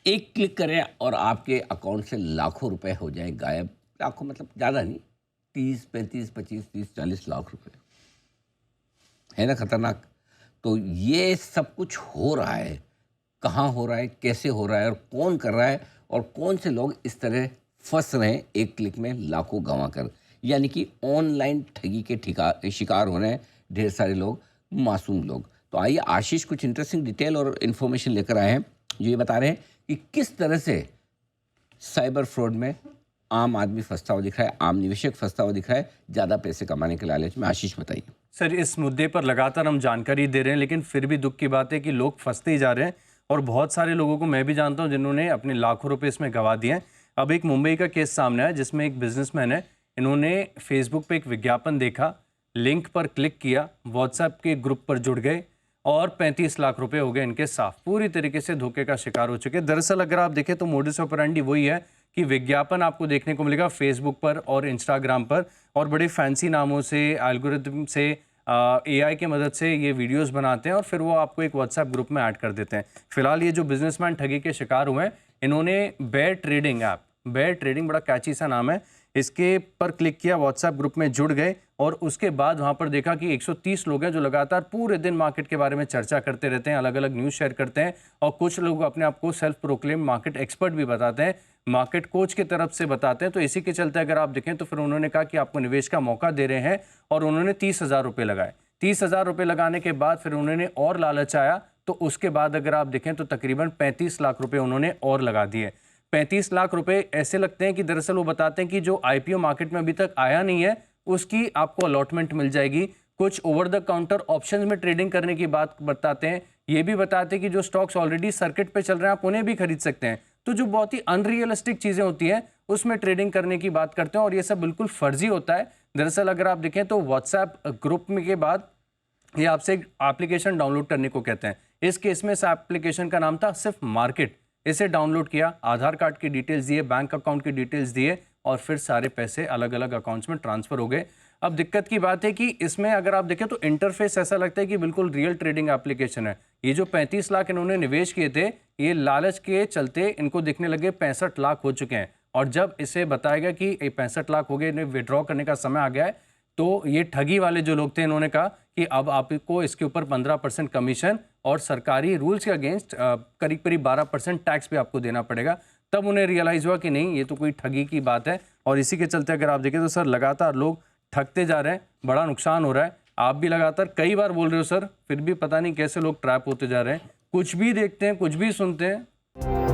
एक क्लिक करें और आपके अकाउंट से लाखों रुपए हो जाए गायब। लाखों मतलब ज़्यादा नहीं, 30, 35, 25, 30, 40 लाख रुपए। है ना खतरनाक? तो ये सब कुछ हो रहा है। कहाँ हो रहा है, कैसे हो रहा है और कौन कर रहा है और कौन से लोग इस तरह फँस रहे हैं एक क्लिक में लाखों गँवा कर। यानी कि ऑनलाइन ठगी के शिकार हो रहे हैं ढेर सारे लोग, मासूम लोग। तो आइए आशीष कुछ इंटरेस्टिंग डिटेल और इन्फॉर्मेशन लेकर आए हैं, जो ये बता रहे हैं कि किस तरह से साइबर फ्रॉड में आम आदमी फँसता हुआ दिख रहा है, आम निवेशक फँसता हुआ दिख रहा है, ज़्यादा पैसे कमाने के लालच में। आशीष बताइए। सर, इस मुद्दे पर लगातार हम जानकारी दे रहे हैं, लेकिन फिर भी दुख की बात है कि लोग फंसते ही जा रहे हैं और बहुत सारे लोगों को मैं भी जानता हूं जिन्होंने अपने लाखों रुपए इसमें गंवा दिए हैं। अब एक मुंबई का केस सामने आया जिसमें एक बिजनेसमैन है, इन्होंने फेसबुक पे एक विज्ञापन देखा, लिंक पर क्लिक किया, व्हाट्सएप के ग्रुप पर जुड़ गए और 35 लाख रुपए हो गए इनके साफ। पूरी तरीके से धोखे का शिकार हो चुके हैं। दरअसल अगर आप देखें तो मोडस ऑपरेंडी वही है कि विज्ञापन आपको देखने को मिलेगा फेसबुक पर और इंस्टाग्राम पर, और बड़े फैंसी नामों से, एल्गोरिथम से, एआई की मदद से ये वीडियोस बनाते हैं और फिर वो आपको एक व्हाट्सएप ग्रुप में ऐड कर देते हैं। फिलहाल ये जो बिजनेसमैन ठगी के शिकार हुए हैं, इन्होंने bear trading app, bear trading बड़ा कैची सा नाम है, इसके पर क्लिक किया, व्हाट्सएप ग्रुप में जुड़ गए और उसके बाद वहां पर देखा कि 130 लोग हैं जो लगातार पूरे दिन मार्केट के बारे में चर्चा करते रहते हैं, अलग अलग न्यूज़ शेयर करते हैं और कुछ लोग अपने आप को सेल्फ प्रोक्लेम मार्केट एक्सपर्ट भी बताते हैं, मार्केट कोच की तरफ से बताते हैं। तो इसी के चलते अगर आप देखें तो फिर उन्होंने कहा कि आपको निवेश का मौका दे रहे हैं और उन्होंने 30,000 रुपये लगाए। 30,000 रुपये लगाने के बाद फिर उन्होंने और लालच आया, तो उसके बाद अगर आप देखें तो तकरीबन 35 लाख रुपए उन्होंने और लगा दिए। 35 लाख रुपए ऐसे लगते हैं कि दरअसल वो बताते हैं कि जो आईपीओ मार्केट में अभी तक आया नहीं है उसकी आपको अलॉटमेंट मिल जाएगी। कुछ ओवर द काउंटर ऑप्शंस में ट्रेडिंग करने की बात बताते हैं। ये भी बताते हैं कि जो स्टॉक्स ऑलरेडी सर्किट पे चल रहे हैं आप उन्हें भी खरीद सकते हैं। तो जो बहुत ही अनरियलिस्टिक चीजें होती हैं उसमें ट्रेडिंग करने की बात करते हैं और ये सब बिल्कुल फर्जी होता है। दरअसल अगर आप देखें तो व्हाट्सएप ग्रुप में के बाद ये आपसे एक एप्लीकेशन डाउनलोड करने को कहते हैं। इस केस में इस एप्लीकेशन का नाम था सिर्फ मार्केट। इसे डाउनलोड किया, आधार कार्ड की डिटेल्स दिए, बैंक अकाउंट की डिटेल्स दिए और फिर सारे पैसे अलग अलग अकाउंट्स में ट्रांसफर हो गए। अब दिक्कत की बात है कि इसमें अगर आप देखें तो इंटरफेस ऐसा लगता है कि बिल्कुल रियल ट्रेडिंग एप्लीकेशन है। ये जो 35 लाख इन्होंने निवेश किए थे, ये लालच के चलते इनको दिखने लगे 65 लाख हो चुके हैं और जब इसे बताया गया कि 65 लाख हो गए, इन्हें विड्रॉ करने का समय आ गया है, तो ये ठगी वाले जो लोग थे इन्होंने कहा कि अब आपको इसके ऊपर 15% कमीशन और सरकारी रूल्स के अगेंस्ट करीब करीब 12% टैक्स भी आपको देना पड़ेगा। तब उन्हें रियलाइज हुआ कि नहीं, ये तो कोई ठगी की बात है और इसी के चलते अगर आप देखें तो सर लगातार लोग ठगते जा रहे हैं, बड़ा नुकसान हो रहा है। आप भी लगातार कई बार बोल रहे हो सर, फिर भी पता नहीं कैसे लोग ट्रैप होते जा रहे हैं। कुछ भी देखते हैं, कुछ भी सुनते हैं।